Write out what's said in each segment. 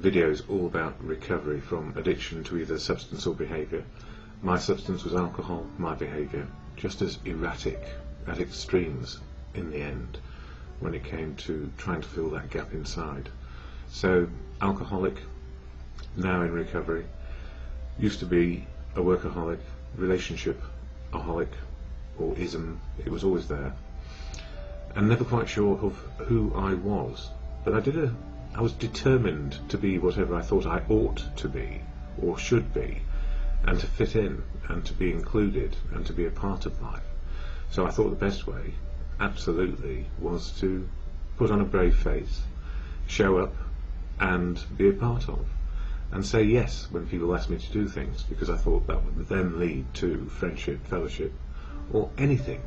video is all about recovery from addiction to either substance or behaviour. My substance was alcohol, my behaviour just as erratic at extremes in the end when it came to trying to fill that gap inside. So alcoholic, now in recovery, used to be a workaholic, relationship-aholic, or ism, it was always there, and never quite sure of who I was. But I was determined to be whatever I thought I ought to be, or should be, and to fit in, and to be included, and to be a part of life. So I thought the best way, absolutely, was to put on a brave face, show up, and be a part of, and say yes when people asked me to do things, because I thought that would then lead to friendship, fellowship, or anything.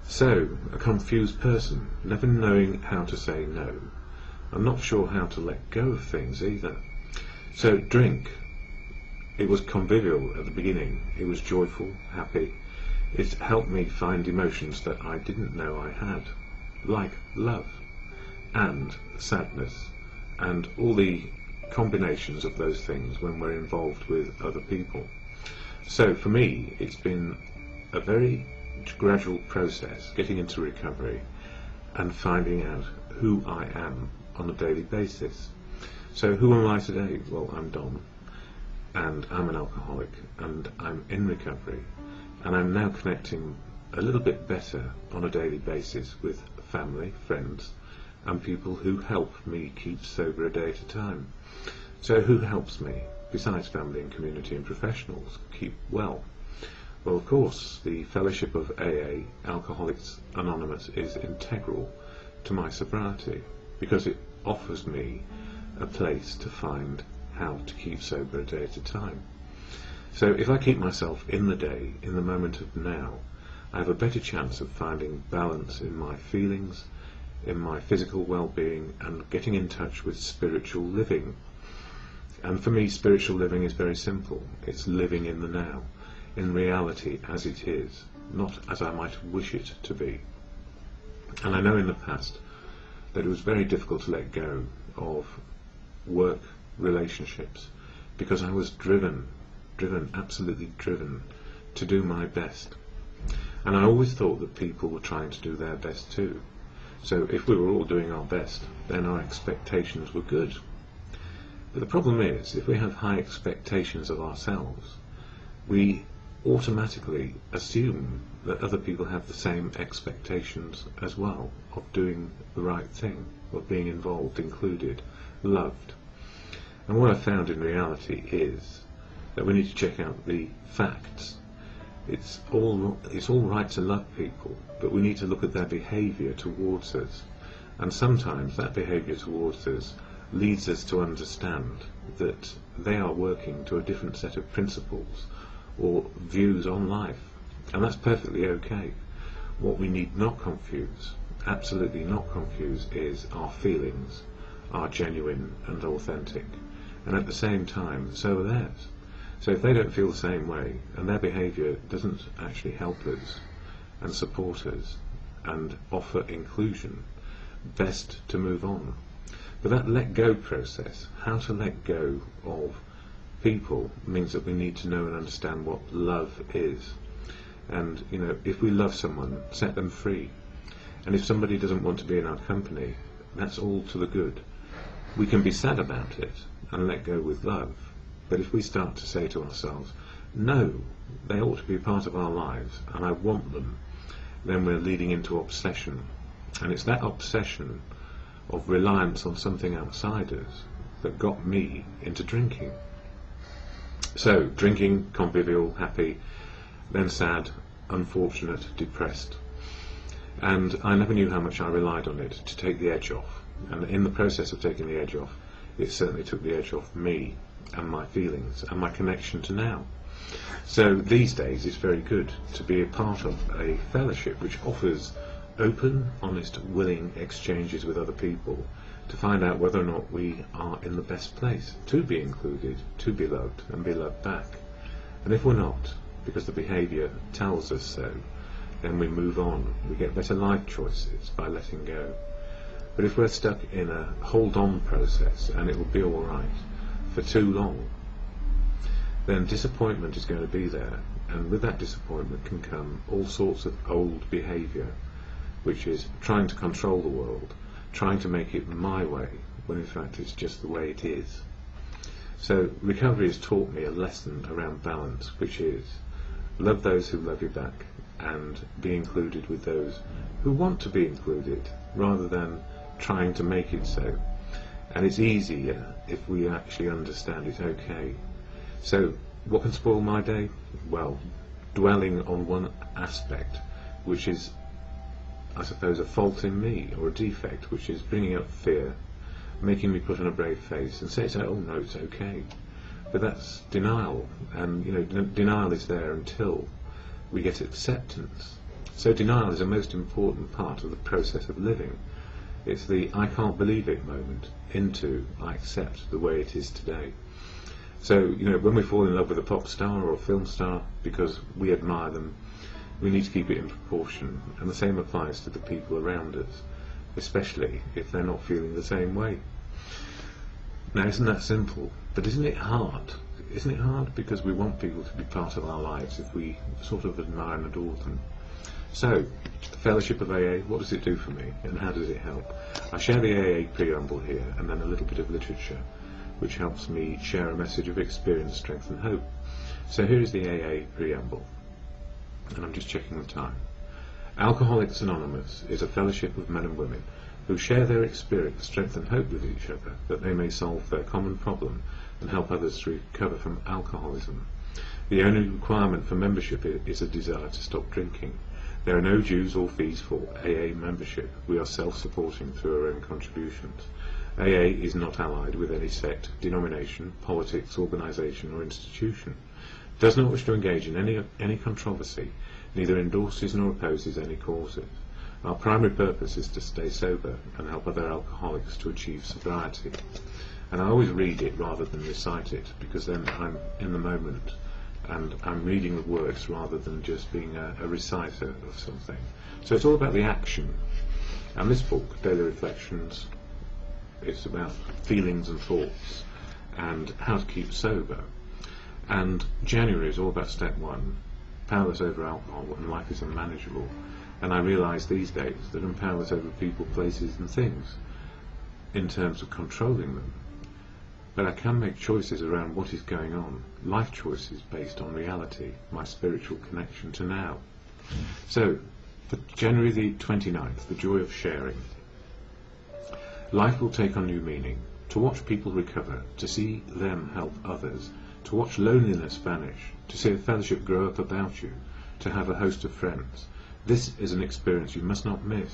So, a confused person, never knowing how to say no. I'm not sure how to let go of things either. So, drink. It was convivial at the beginning. It was joyful, happy. It helped me find emotions that I didn't know I had, like love, and sadness, and all the combinations of those things when we're involved with other people. So for me, it's been a very gradual process, getting into recovery and finding out who I am on a daily basis. So who am I today? Well, I'm Don, and I'm an alcoholic, and I'm in recovery, and I'm now connecting a little bit better on a daily basis with family, friends, and people who help me keep sober a day at a time. So who helps me, besides family and community and professionals, keep well? Well, of course, the fellowship of AA, Alcoholics Anonymous, is integral to my sobriety, because it offers me a place to find how to keep sober a day at a time. So if I keep myself in the day, in the moment of now, I have a better chance of finding balance in my feelings, in my physical well-being, and getting in touch with spiritual living. And for me, spiritual living is very simple. It's living in the now, in reality as it is, not as I might wish it to be. And I know in the past that it was very difficult to let go of work relationships, because I was driven, absolutely driven, to do my best. And I always thought that people were trying to do their best too. So if we were all doing our best, then our expectations were good. But the problem is, if we have high expectations of ourselves, we automatically assume that other people have the same expectations as well, of doing the right thing, of being involved, included, loved. And what I found in reality is that we need to check out the facts. It's all right to love people, but we need to look at their behaviour towards us. And sometimes that behaviour towards us leads us to understand that they are working to a different set of principles or views on life. And that's perfectly okay. What we need not confuse, absolutely not confuse, is our feelings are genuine and authentic. And at the same time, so are theirs. So if they don't feel the same way, and their behaviour doesn't actually help us and support us and offer inclusion, best to move on. But that let go process, how to let go of people, means that we need to know and understand what love is. And, you know, if we love someone, set them free. And if somebody doesn't want to be in our company, that's all to the good. We can be sad about it and let go with love. But if we start to say to ourselves, no, they ought to be a part of our lives and I want them, then we're leading into obsession. And it's that obsession of reliance on something outside us that got me into drinking. So, drinking, convivial, happy, then sad, unfortunate, depressed. And I never knew how much I relied on it to take the edge off. And in the process of taking the edge off, it certainly took the edge off me and my feelings and my connection to now. So these days it's very good to be a part of a fellowship which offers open, honest, willing exchanges with other people to find out whether or not we are in the best place to be included, to be loved and be loved back. And if we're not, because the behaviour tells us so, then we move on. We get better life choices by letting go. But if we're stuck in a hold-on process and it will be all right for too long, then disappointment is going to be there, and with that disappointment can come all sorts of old behaviour, which is trying to control the world, trying to make it my way, when in fact it's just the way it is. So recovery has taught me a lesson around balance, which is love those who love you back and be included with those who want to be included, rather than trying to make it so. And it's easier if we actually understand it's okay. So what can spoil my day? Well, dwelling on one aspect, which is, I suppose, a fault in me, or a defect, which is bringing up fear, making me put on a brave face and say, oh no, it's okay. But that's denial, and denial is there until we get acceptance. So denial is a most important part of the process of living. It's the I can't believe it moment into I accept the way it is today. So when we fall in love with a pop star or a film star because we admire them, we need to keep it in proportion, and the same applies to the people around us, especially if they're not feeling the same way. Now, isn't that simple? But isn't it hard? Isn't it hard because we want people to be part of our lives if we sort of admire and adore them? So, the Fellowship of AA, what does it do for me, and how does it help? I share the AA preamble here, and then a little bit of literature, which helps me share a message of experience, strength and hope. So here is the AA preamble, and I'm just checking the time. Alcoholics Anonymous is a fellowship of men and women who share their experience, strength and hope with each other, that they may solve their common problem and help others to recover from alcoholism. The only requirement for membership is a desire to stop drinking. There are no dues or fees for AA membership. We are self-supporting through our own contributions. AA is not allied with any sect, denomination, politics, organisation or institution. Does not wish to engage in any controversy, neither endorses nor opposes any causes. Our primary purpose is to stay sober and help other alcoholics to achieve sobriety. And I always read it rather than recite it, because then I'm in the moment and I'm reading the words rather than just being a reciter of something. So it's all about the action. And this book, Daily Reflections, it's about feelings and thoughts and how to keep sober. And January is all about step 1, powerless over alcohol when life is unmanageable. And I realise these days that I'm powerless over people, places and things in terms of controlling them. But I can make choices around what is going on, life choices based on reality, my spiritual connection to now. So, for January the 29th, the joy of sharing. Life will take on new meaning. To watch people recover, to see them help others, to watch loneliness vanish, to see a fellowship grow up about you, to have a host of friends. This is an experience you must not miss.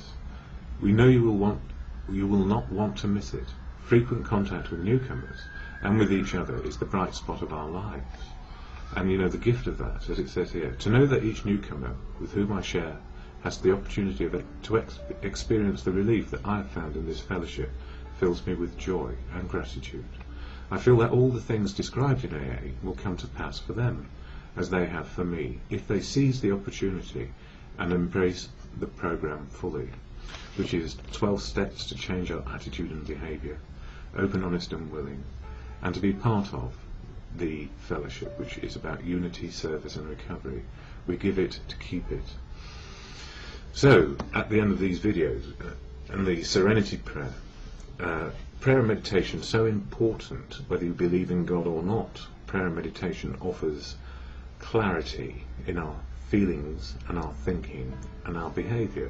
We know you will not want to miss it. Frequent contact with newcomers and with each other is the bright spot of our lives. And the gift of that, as it says here, to know that each newcomer with whom I share has the opportunity to experience the relief that I have found in this fellowship fills me with joy and gratitude. I feel that all the things described in AA will come to pass for them, as they have for me, if they seize the opportunity and embrace the program fully, which is 12 steps to change our attitude and behaviour, open, honest and willing, and to be part of the fellowship, which is about unity, service and recovery. We give it to keep it. So, at the end of these videos, and the Serenity Prayer, prayer and meditation, so important whether you believe in God or not. Prayer and meditation offers clarity in our feelings and our thinking and our behaviour.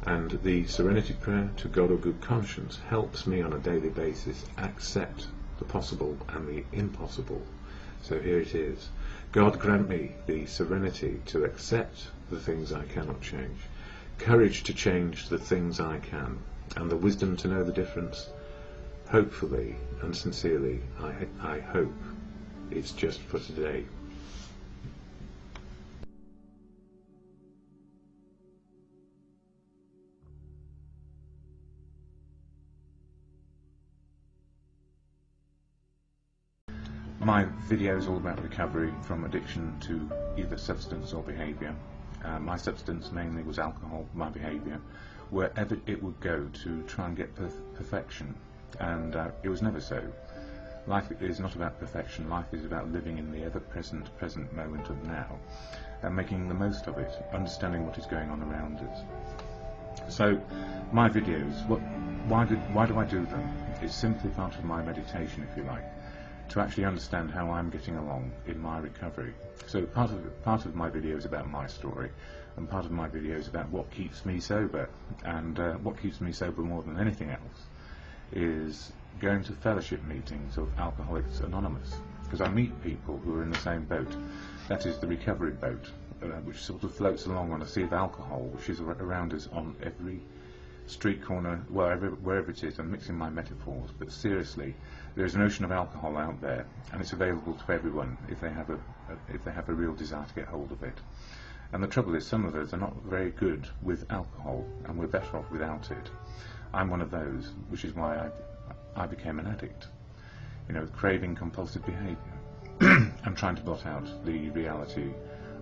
And the Serenity Prayer to God or Good Conscience helps me on a daily basis accept the possible and the impossible. So here it is. God grant me the serenity to accept the things I cannot change, courage to change the things I can, and the wisdom to know the difference. Hopefully and sincerely, I hope it's just for today. My video is all about recovery from addiction to either substance or behaviour. My substance mainly was alcohol, my behaviour wherever it would go to try and get perfection, and it was never so. Life is not about perfection. Life is about living in the ever-present moment of now and making the most of it, understanding what is going on around us. So my videos, why do I do them? It's simply part of my meditation, if you like, to actually understand how I'm getting along in my recovery. So part of my video is about my story, and part of my video is about what keeps me sober. And what keeps me sober more than anything else is going to fellowship meetings of Alcoholics Anonymous, because I meet people who are in the same boat. That is the recovery boat, which sort of floats along on a sea of alcohol, which is around us on every street corner, wherever it is. I'm mixing my metaphors, but seriously, there's an ocean of alcohol out there, and it's available to everyone if they have a real desire to get hold of it. And the trouble is, some of us are not very good with alcohol, and we're better off without it. I'm one of those, which is why I became an addict. You know, craving compulsive behaviour and trying to blot out the reality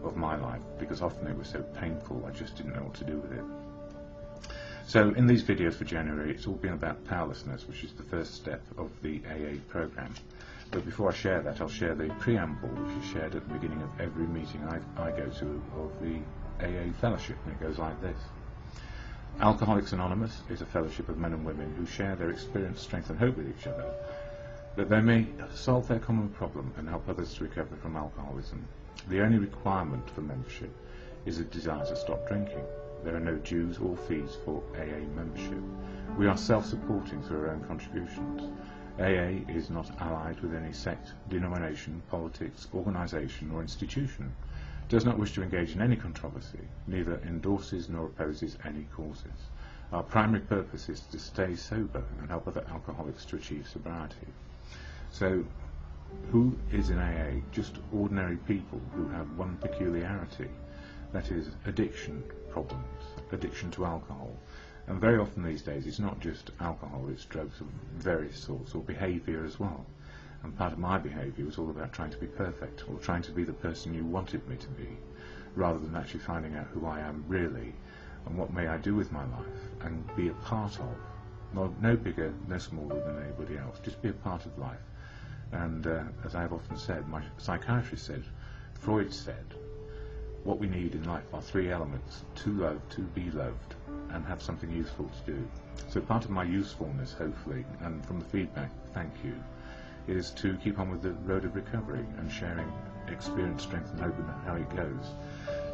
of my life, because often it was so painful I just didn't know what to do with it. So in these videos for January, it's all been about powerlessness, which is the first step of the AA program. But before I share that, I'll share the preamble, which is shared at the beginning of every meeting I go to of the AA fellowship, and it goes like this. Alcoholics Anonymous is a fellowship of men and women who share their experience, strength and hope with each other, that they may solve their common problem and help others to recover from alcoholism. The only requirement for membership is a desire to stop drinking. There are no dues or fees for AA membership. We are self-supporting through our own contributions. AA is not allied with any sect, denomination, politics, organisation or institution, does not wish to engage in any controversy, neither endorses nor opposes any causes. Our primary purpose is to stay sober and help other alcoholics to achieve sobriety. So, who is in AA? Just ordinary people who have one peculiarity, that is addiction problems, addiction to alcohol. And very often these days it's not just alcohol, it's drugs of various sorts, or behaviour as well. And part of my behaviour was all about trying to be perfect, or trying to be the person you wanted me to be, rather than actually finding out who I am really, and what may I do with my life, and be a part of. No bigger, no smaller than anybody else, just be a part of life. And as I have often said, my psychiatrist said, Freud said, what we need in life are three elements: to love, to be loved, and have something useful to do. So part of my usefulness, hopefully, and from the feedback, thank you, is to keep on with the road of recovery and sharing experience, strength and hope and how it goes.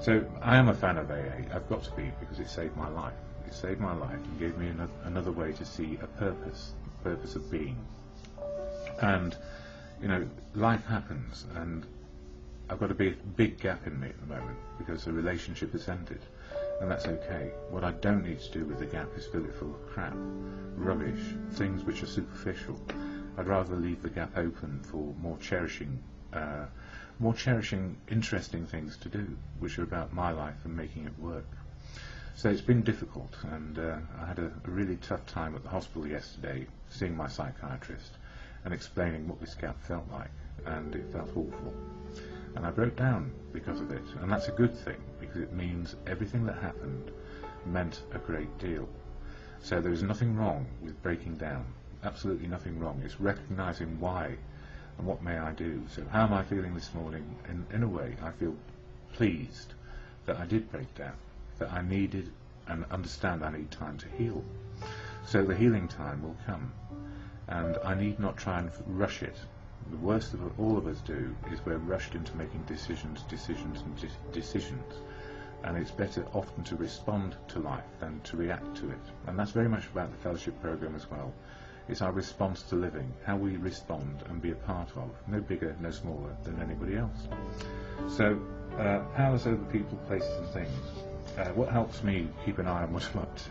So I am a fan of AA. I've got to be, because it saved my life. It saved my life and gave me another way to see a purpose of being. And, you know, life happens, and I've got a big gap in me at the moment because the relationship has ended, and that's okay. What I don't need to do with the gap is fill it full of crap, rubbish, things which are superficial. I'd rather leave the gap open for more cherishing, interesting things to do, which are about my life and making it work. So it's been difficult, and I had a really tough time at the hospital yesterday, seeing my psychiatrist and explaining what this gap felt like, and it felt awful. And I broke down because of it, and that's a good thing, because it means everything that happened meant a great deal. So there is nothing wrong with breaking down, absolutely nothing wrong. It's recognising why and what may I do. So how am I feeling this morning? In a way, I feel pleased that I did break down, that I needed and understand I need time to heal. So the healing time will come, and I need not try and rush it. The worst of all of us do is we're rushed into making decisions, and it's better often to respond to life than to react to it. And that's very much about the fellowship program as well. It's our response to living, how we respond and be a part of, no bigger, no smaller than anybody else. So, powerless over people, places and things. What helps me keep an eye on what I'm up to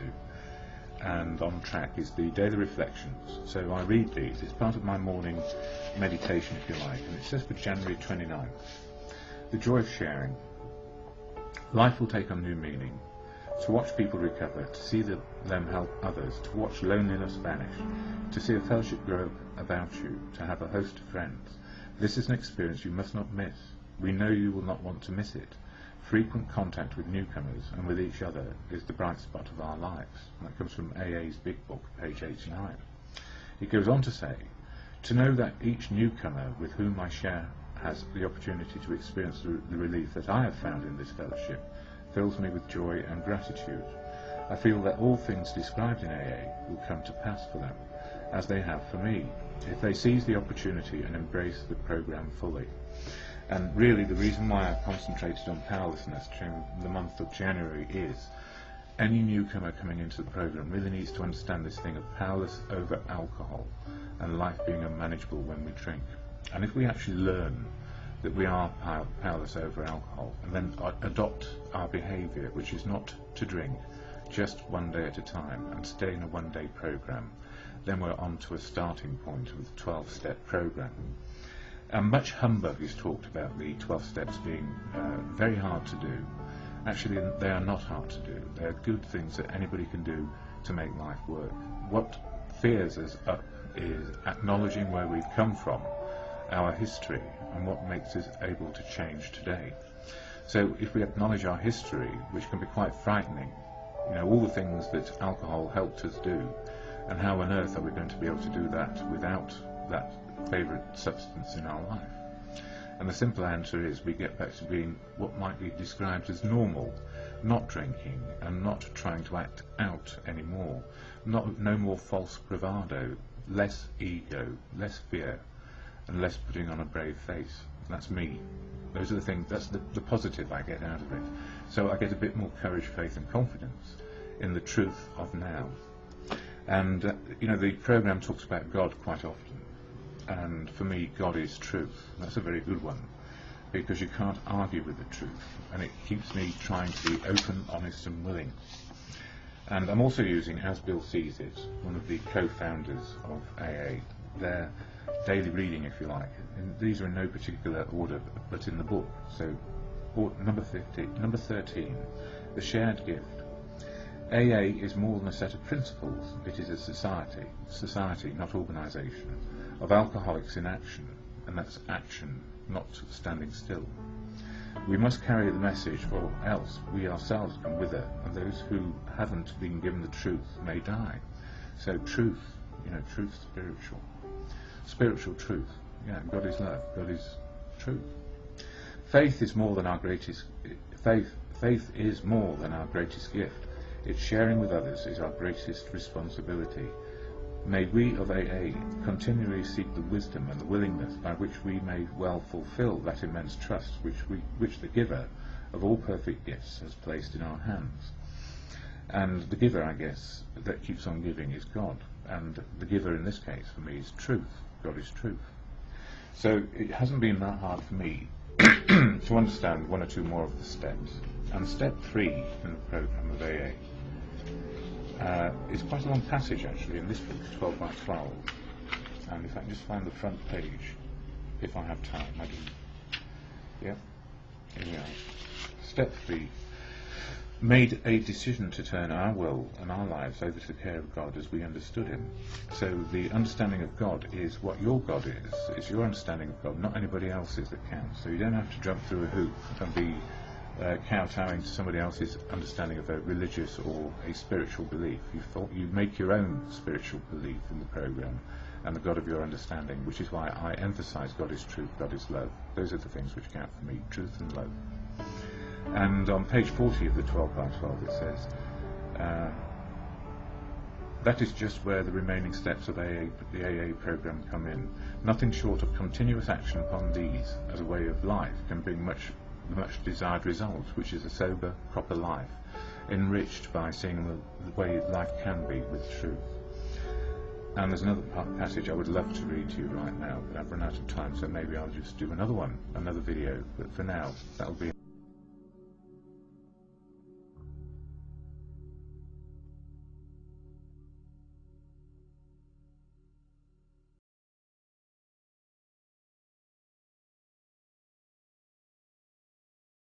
and on track is the daily reflections. So I read these. It's part of my morning meditation, if you like, and it says for January 29th, the joy of sharing. Life will take on new meaning. To watch people recover, to see them help others, to watch loneliness vanish, to see a fellowship grow about you, to have a host of friends. This is an experience you must not miss. We know you will not want to miss it. Frequent contact with newcomers and with each other is the bright spot of our lives. And that comes from AA's Big Book, page 89. It goes on to say, to know that each newcomer with whom I share has the opportunity to experience the relief that I have found in this fellowship fills me with joy and gratitude. I feel that all things described in AA will come to pass for them, as they have for me, if they seize the opportunity and embrace the program fully. And really the reason why I've concentrated on powerlessness during the month of January is any newcomer coming into the program really needs to understand this thing of powerless over alcohol and life being unmanageable when we drink. And if we actually learn that we are powerless over alcohol and then adopt our behaviour, which is not to drink, just one day at a time and stay in a one-day program, then we're on to a starting point with a 12-step program. And much humbug is talked about the 12 steps being very hard to do. Actually, they are not hard to do. They are good things that anybody can do to make life work. What fears us up is acknowledging where we've come from, our history, and what makes us able to change today. So if we acknowledge our history, which can be quite frightening, you know, all the things that alcohol helped us do, and how on earth are we going to be able to do that without that favourite substance in our life? And the simple answer is we get back to being what might be described as normal, not drinking and not trying to act out anymore, no more false bravado, less ego, less fear, and less putting on a brave face. That's me. Those are the things, that's the positive I get out of it. So I get a bit more courage, faith and confidence in the truth of now. And you know, the program talks about God quite often, and for me God is truth. That's a very good one, because you can't argue with the truth, and it keeps me trying to be open, honest and willing. And I'm also using, as Bill sees it, one of the co-founders of AA, their daily reading, if you like. And these are in no particular order, but in the book. So number 13, the shared gift. AA is more than a set of principles. It is a society, not organisation, of alcoholics in action, and that's action, not standing still. We must carry the message, or else we ourselves can wither, and those who haven't been given the truth may die. So truth, you know, truth spiritual. Spiritual truth. Yeah, God is love, God is truth. Faith is more than our greatest faith is more than our greatest gift. Its sharing with others is our greatest responsibility. May we of AA continually seek the wisdom and the willingness by which we may well fulfill that immense trust which the giver of all perfect gifts has placed in our hands. And the giver, I guess, that keeps on giving is God, and the giver in this case for me is truth. God is truth. So it hasn't been that hard for me to understand one or two more of the steps. And step 3 in the program of AA is quite a long passage actually in this book, 12 by 12. And if I can just find the front page, if I have time, I do. Yeah, here we are. Step 3. Made a decision to turn our will and our lives over to the care of God as we understood him. So the understanding of God is what your God is. It's your understanding of God, not anybody else's that counts. So you don't have to jump through a hoop and be kowtowing to somebody else's understanding of a religious or a spiritual belief. You make your own spiritual belief in the program and the God of your understanding, which is why I emphasize God is truth, God is love. Those are the things which count for me, truth and love. And on page 40 of the 12 by 12 it says, that is just where the remaining steps of the AA program come in. Nothing short of continuous action upon these as a way of life can bring the much desired result, which is a sober, proper life, enriched by seeing the way life can be with truth. And there's another passage I would love to read to you right now, but I've run out of time, so maybe I'll just do another video. But for now, that'll be